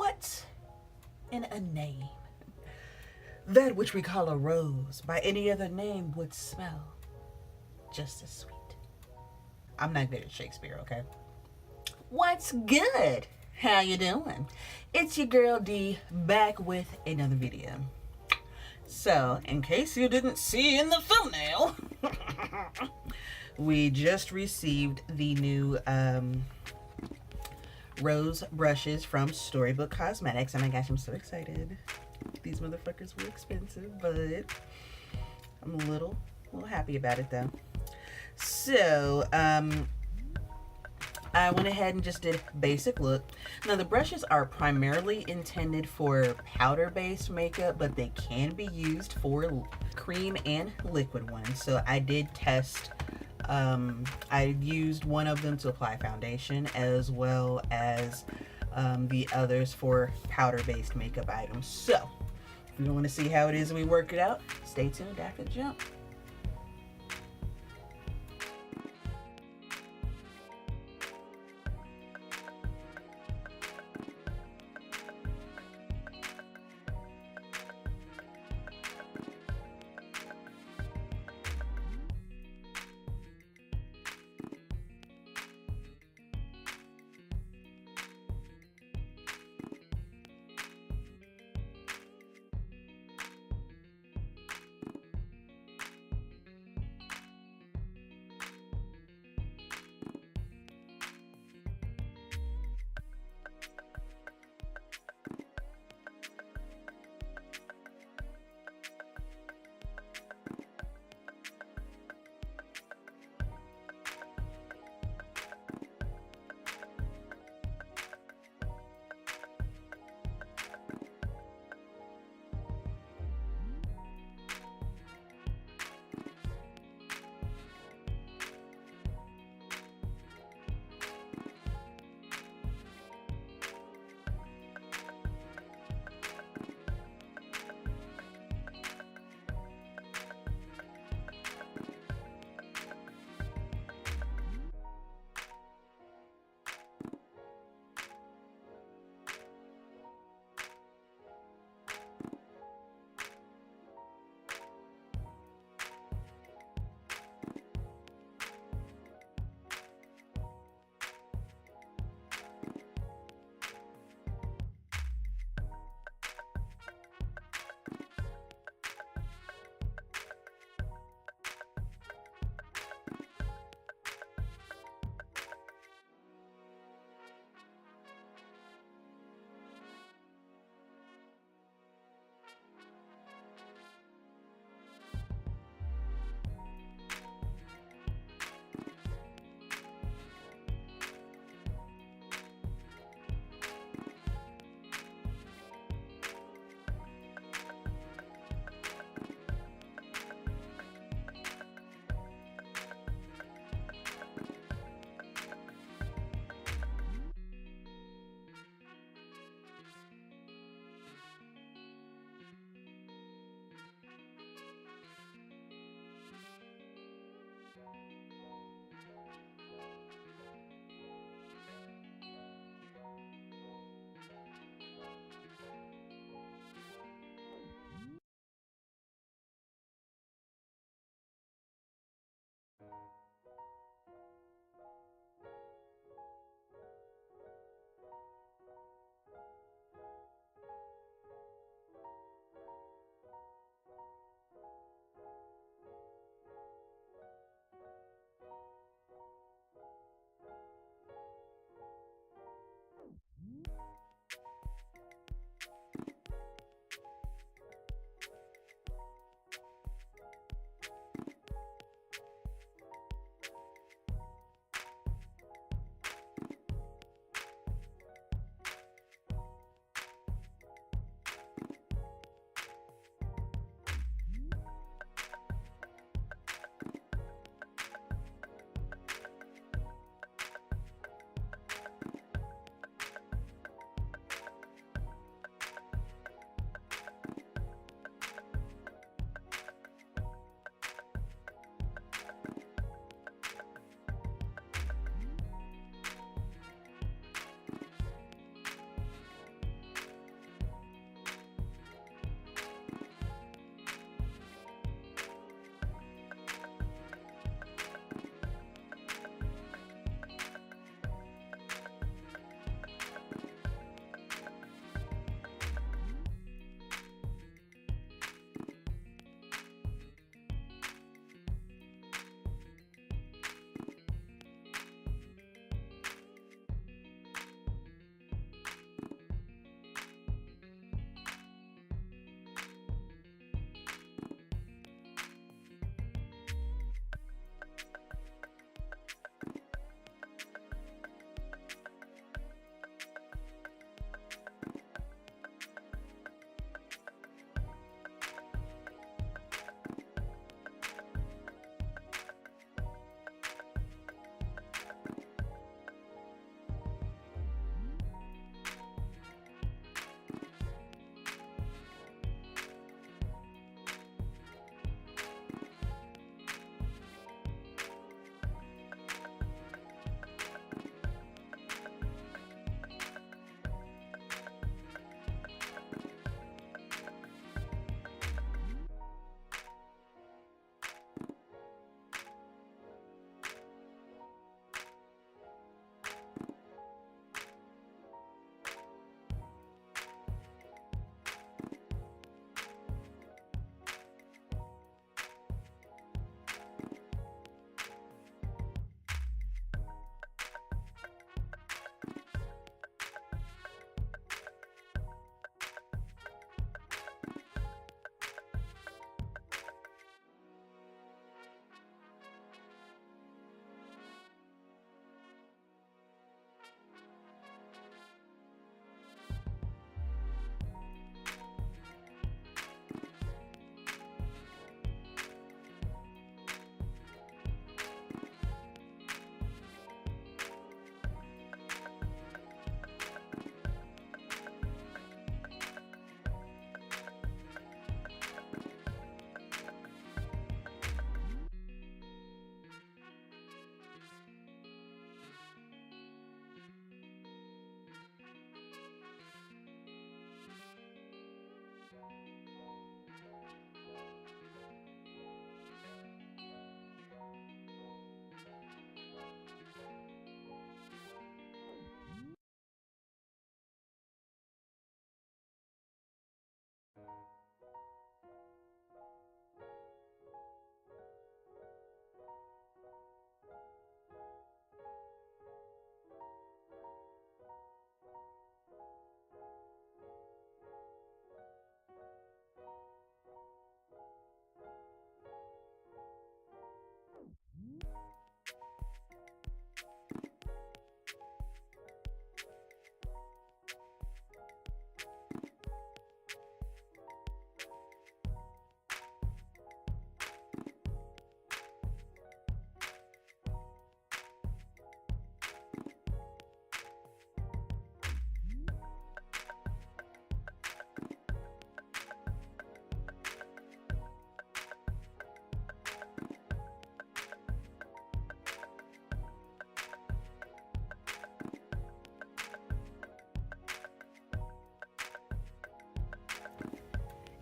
What's in a name? That which we call a rose by any other name would smell just as sweet. I'm not good at Shakespeare, okay? What's good? How you doing? It's your girl D back with another video. So, in case you didn't see in the thumbnail, we just received the new rose brushes from Storybook Cosmetics. Oh my gosh, I'm so excited. These motherfuckers were expensive, but I'm a little happy about it though. So, I went ahead and just did basic look. Now the brushes are primarily intended for powder-based makeup, but they can be used for cream and liquid ones. So I did test. I used one of them to apply foundation, as well as the others for powder-based makeup items. So if you want to see how it is we work it out, stay tuned after the jump.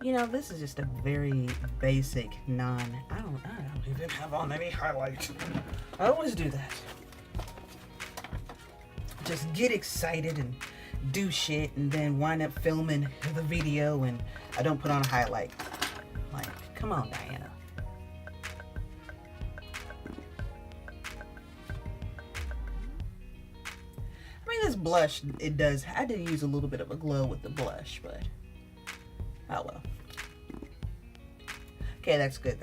You know, this is just a very basic I don't even have on any highlights. I always do that. Just get excited and do shit and then wind up filming the video and I don't put on a highlight. Like, come on, Diana. I mean, this blush, I did use a little bit of a glow with the blush, but oh well. Okay, that's good.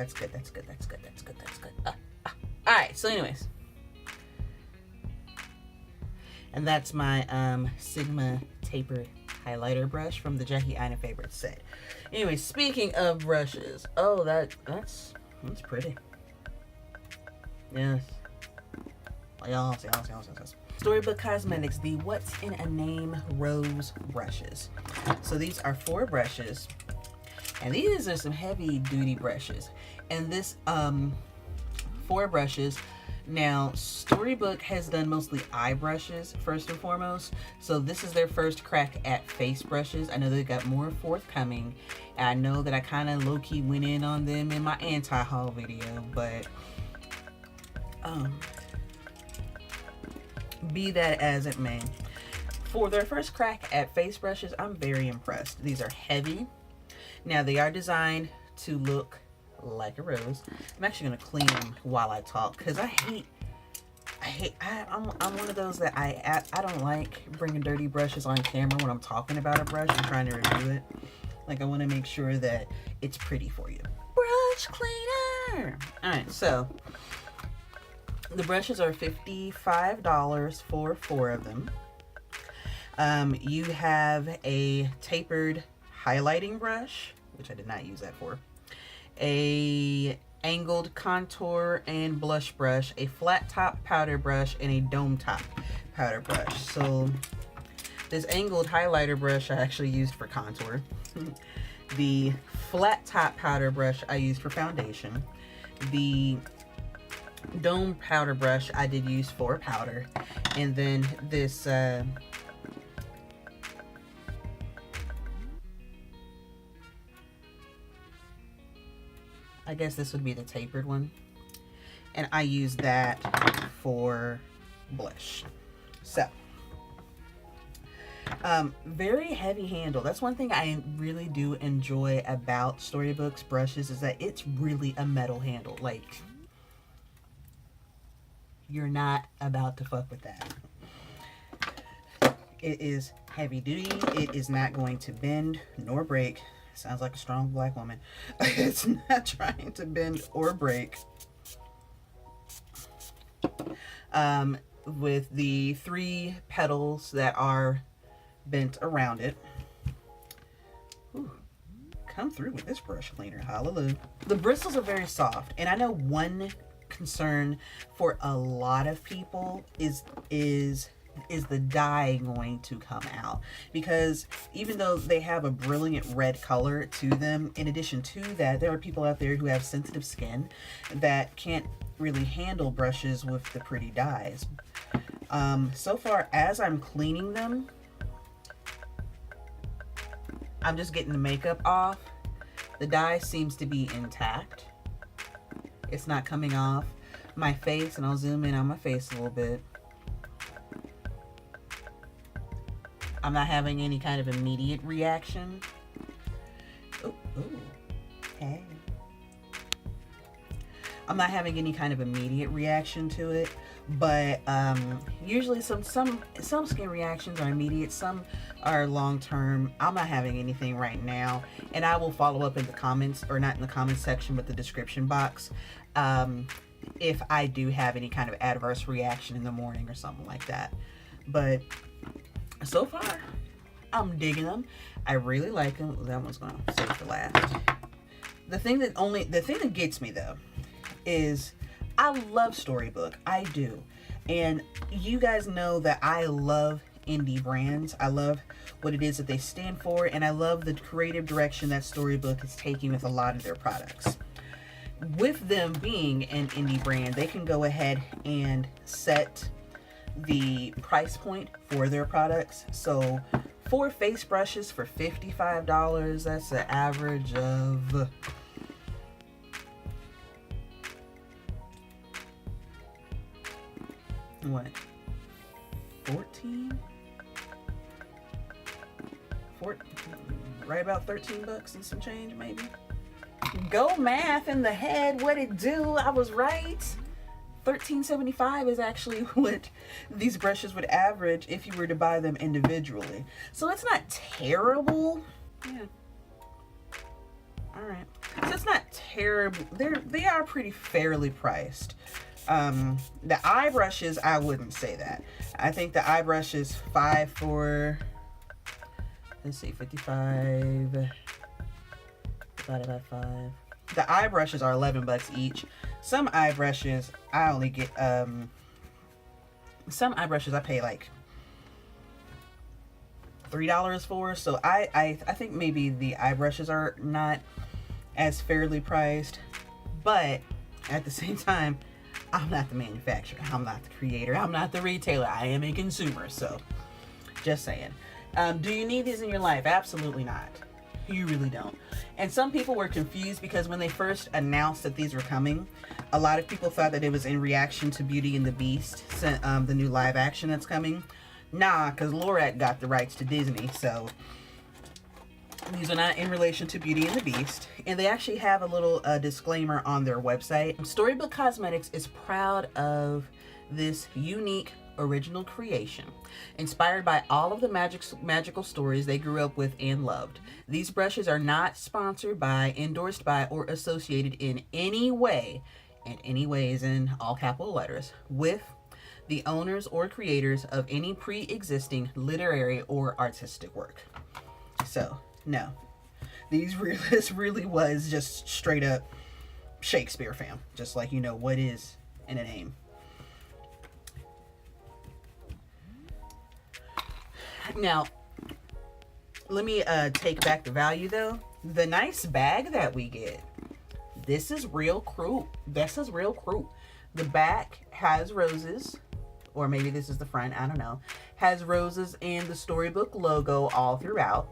Alright, so anyways. And that's my Sigma Tapered highlighter brush from the Jackie Aina Favorite set. Anyway, speaking of brushes, oh, that's pretty. Yes. Yes. Storybook Cosmetics, the What's in a Name Rose brushes. So these are 4 brushes, and these are some heavy duty brushes. And this 4 brushes. Now, Storybook has done mostly eye brushes first and foremost, so this is their first crack at face brushes. I know they got more forthcoming, and I know that I kind of low-key went in on them in my anti-haul video, but be that as it may, for their first crack at face brushes, I'm very impressed. These are heavy. Now, they are designed to look like a rose. I'm actually gonna clean them while I talk because I'm one of those that I don't like bringing dirty brushes on camera when I'm talking about a brush and trying to review it. Like, I want to make sure that it's pretty for you. Brush cleaner. All right, so the brushes are $55 for 4 of them. You have a tapered highlighting brush, which I did not use that for, a angled contour and blush brush, a flat top powder brush, and a dome top powder brush. So this angled highlighter brush I actually used for contour. The flat top powder brush I used for foundation. The dome powder brush I did use for powder. And then this I guess this would be the tapered one, and I use that for blush. So very heavy handle. That's one thing I really do enjoy about Storybook's brushes, is that it's really a metal handle. Like, you're not about to fuck with that. It is heavy duty. It is not going to bend nor break. Sounds like a strong black woman. It's not trying to bend or break. With the 3 petals that are bent around it. Ooh, come through with this brush cleaner. Hallelujah. The bristles are very soft, and I know one concern for a lot of people is the dye going to come out, because even though they have a brilliant red color to them, in addition to that, there are people out there who have sensitive skin that can't really handle brushes with the pretty dyes. So far, as I'm cleaning them, I'm just getting the makeup off. The dye seems to be intact. It's not coming off my face, and I'll zoom in on my face a little bit. I'm not having any kind of immediate reaction. Ooh, hey. I'm not having any kind of immediate reaction to it, but usually some skin reactions are immediate, some are long-term. I'm not having anything right now, and I will follow up in the comments, or not in the comments section, but the description box, if I do have any kind of adverse reaction in the morning or something like that. But so far, I'm digging them. I really like them. That one's gonna save for last. The thing that gets me though is I love Storybook. I do. And you guys know that I love indie brands. I love what it is that they stand for, and I love the creative direction that Storybook is taking with a lot of their products. With them being an indie brand, they can go ahead and set the price point for their products. So 4 face brushes for $55. That's an average of what? 14? Right about 13 bucks and some change, maybe. Go math in the head. What it do? I was right. $13.75 is actually what these brushes would average if you were to buy them individually. So it's not terrible. Yeah. All right. So it's not terrible. They are pretty fairly priced. The eye brushes, I wouldn't say that. I think the eye brush is 5 for, let's see, 55 divided by 5. The eye brushes are 11 bucks each. Some eye brushes I only get some eye brushes I pay like $3 for. So I think maybe the eye brushes are not as fairly priced, but at the same time, I'm not the manufacturer, I'm not the creator, I'm not the retailer, I am a consumer. So just saying. Do you need these in your life? Absolutely not. You really don't. And some people were confused because when they first announced that these were coming, a lot of people thought that it was in reaction to Beauty and the Beast, the new live action that's coming. Nah, because Lorac got the rights to Disney, so these are not in relation to Beauty and the Beast. And they actually have a little disclaimer on their website. Storybook Cosmetics is proud of this unique original creation, inspired by all of the magical stories they grew up with and loved. These brushes are not sponsored by, endorsed by, or associated in any way, and any way is in all capital letters, with the owners or creators of any pre-existing literary or artistic work. So, no. This really was just straight up Shakespeare, fam. Just like, you know, what is in a name. Now, let me take back the value though. The nice bag that we get, this is real cruel. This is real cruel. The back has roses, or maybe this is the front, I don't know. Has roses and the Storybook logo all throughout.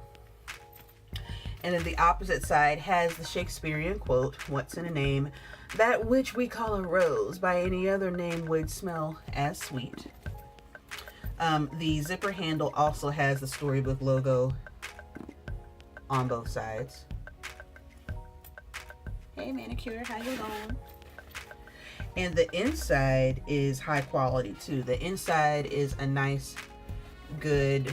And then the opposite side has the Shakespearean quote, "What's in a name? That which we call a rose, by any other name would smell as sweet." The zipper handle also has the Storybook logo on both sides. Hey manicure, how you doing? And the inside is high quality too. The inside is a nice, good,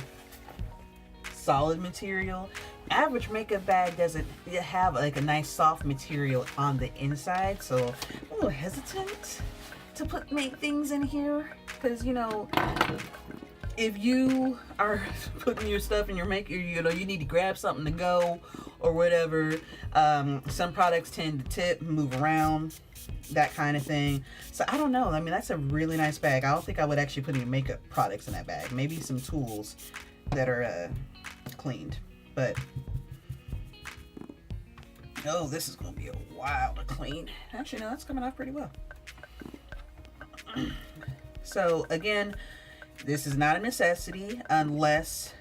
solid material. Average makeup bag doesn't have like a nice soft material on the inside, so I'm a little hesitant to make things in here, because you know, if you are putting your stuff in your makeup, you know, you need to grab something to go or whatever. Some products tend to tip, move around, that kind of thing. So I don't know. I mean, that's a really nice bag. I don't think I would actually put any makeup products in that bag. Maybe some tools that are cleaned. But oh, this is gonna be a while to clean. Actually, no, that's coming off pretty well. So again, this is not a necessity unless,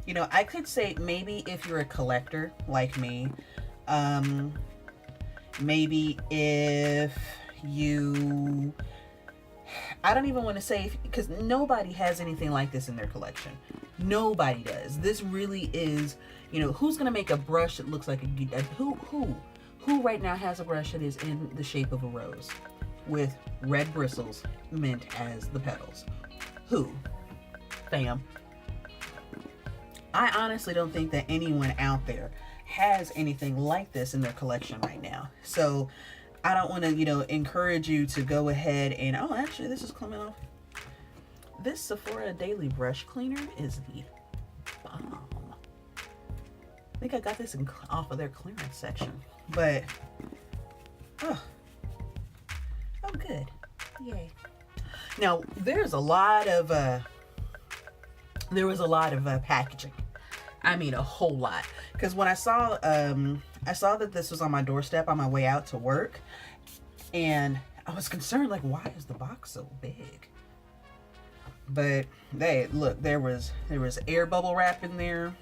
you know, I could say maybe if you're a collector like me, maybe if you, I don't even want to say, because nobody has anything like this in their collection. Nobody does. This really is, you know, who's gonna make a brush that looks like a, who right now has a brush that is in the shape of a rose with red bristles meant as the petals? Who? Fam. I honestly don't think that anyone out there has anything like this in their collection right now. So I don't want to, you know, encourage you to go ahead and, oh, actually this is coming off. This Sephora Daily Brush Cleaner is the bomb. I think I got this off of their clearance section, but oh good, yay. Now there was a lot of packaging. I mean, a whole lot. Because when I saw that this was on my doorstep on my way out to work, and I was concerned, like, why is the box so big? But they look, there was air bubble wrap in there.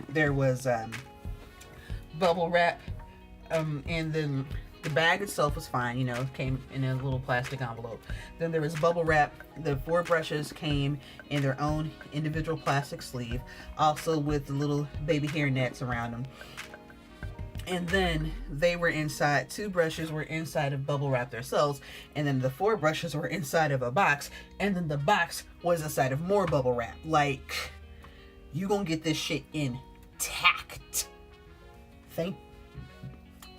There was bubble wrap, and then the bag itself was fine, you know, came in a little plastic envelope. Then there was bubble wrap. The 4 brushes came in their own individual plastic sleeve, also with the little baby hair nets around them. And then they were inside, 2 brushes were inside of bubble wrap themselves, and then the 4 brushes were inside of a box, and then the box was inside of more bubble wrap. Like, you gonna get this shit intact.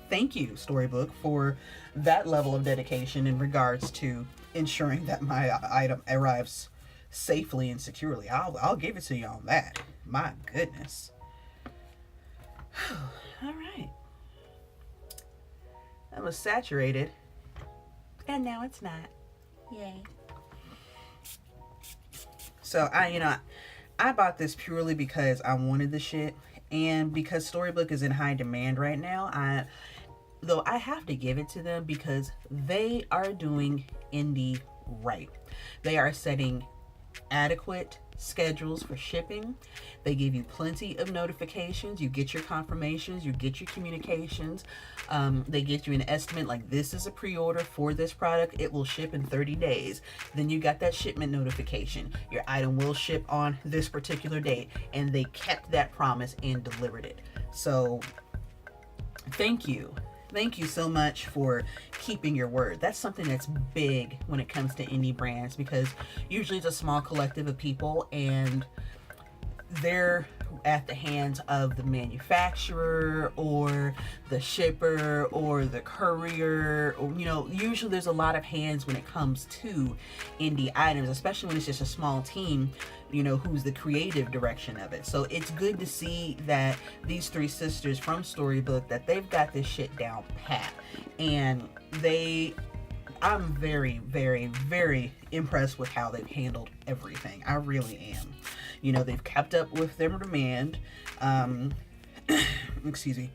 Thank you, Storybook, for that level of dedication in regards to ensuring that my item arrives safely and securely. I'll give it to you on that. My goodness. All right. That was saturated, and now it's not. Yay. So I bought this purely because I wanted the shit, and because Storybook is in high demand right now. Though I have to give it to them because they are doing indie right. They are setting adequate schedules for shipping. They give you plenty of notifications. You get your confirmations, you get your communications. They get you an estimate, like, this is a pre-order for this product, it will ship in 30 days. Then you got that shipment notification, your item will ship on this particular date, and they kept that promise and delivered it. So thank you so much for keeping your word. That's something that's big when it comes to indie brands, because usually it's a small collective of people, and they're at the hands of the manufacturer or the shipper or the courier, or, you know, usually there's a lot of hands when it comes to indie items, especially when it's just a small team, you know, who's the creative direction of it. So it's good to see that these 3 sisters from Storybook, that they've got this shit down pat, and I'm very, very, very impressed with how they've handled everything. I really am. You know, they've kept up with their demand. Excuse me.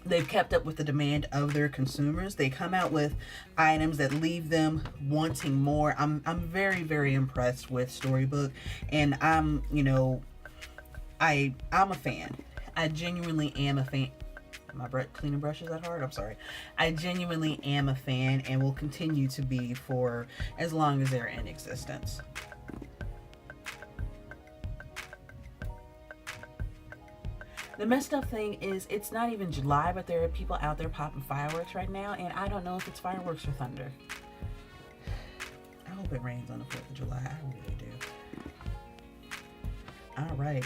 They've kept up with the demand of their consumers. They come out with items that leave them wanting more. I'm very, very impressed with Storybook, and I'm a fan. I genuinely am a fan. My cleaning brush is that hard? I'm sorry. I genuinely am a fan and will continue to be for as long as they're in existence. The messed up thing is, it's not even July, but there are people out there popping fireworks right now, and I don't know if it's fireworks or thunder. I hope it rains on the 4th of July. I really do. All right.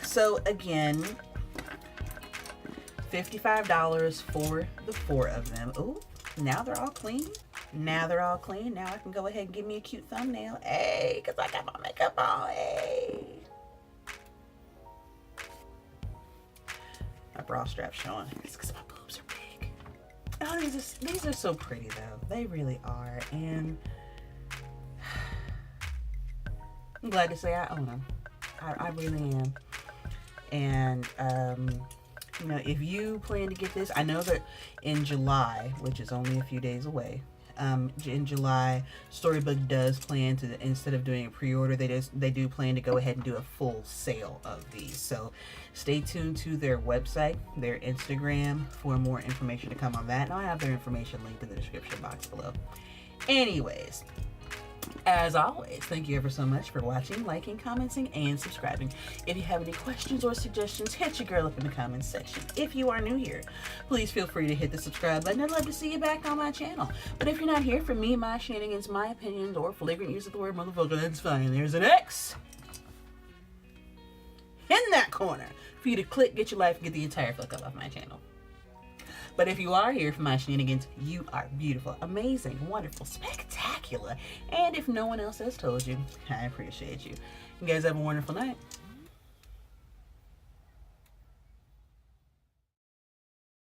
So again, $55 for the 4 of them. Ooh, now they're all clean. Now I can go ahead and give me a cute thumbnail. Hey, because I got my makeup on. Hey. My bra strap's showing. It's because my boobs are big. Oh, these are so pretty, though. They really are. And I'm glad to say I own them. I really am. And, you know, if you plan to get this, I know that in July, which is only a few days away, in July, Storybook does plan to, instead of doing a pre-order, they do plan to go ahead and do a full sale of these. So stay tuned to their website, their Instagram, for more information to come on that. And I'll have their information linked in the description box below. Anyways, as always, thank you ever so much for watching, liking, commenting, and subscribing. If you have any questions or suggestions, hit your girl up in the comments section. If you are new here, please feel free to hit the subscribe button. I'd love to see you back on my channel. But if you're not here for me, my shenanigans, my opinions, or flagrant use of the word motherfucker, that's fine. There's an X in that corner for you to click, get your life, and get the entire fuck up off my channel. But if you are here for my shenanigans, you are beautiful, amazing, wonderful, spectacular. And if no one else has told you, I appreciate you. You guys have a wonderful night.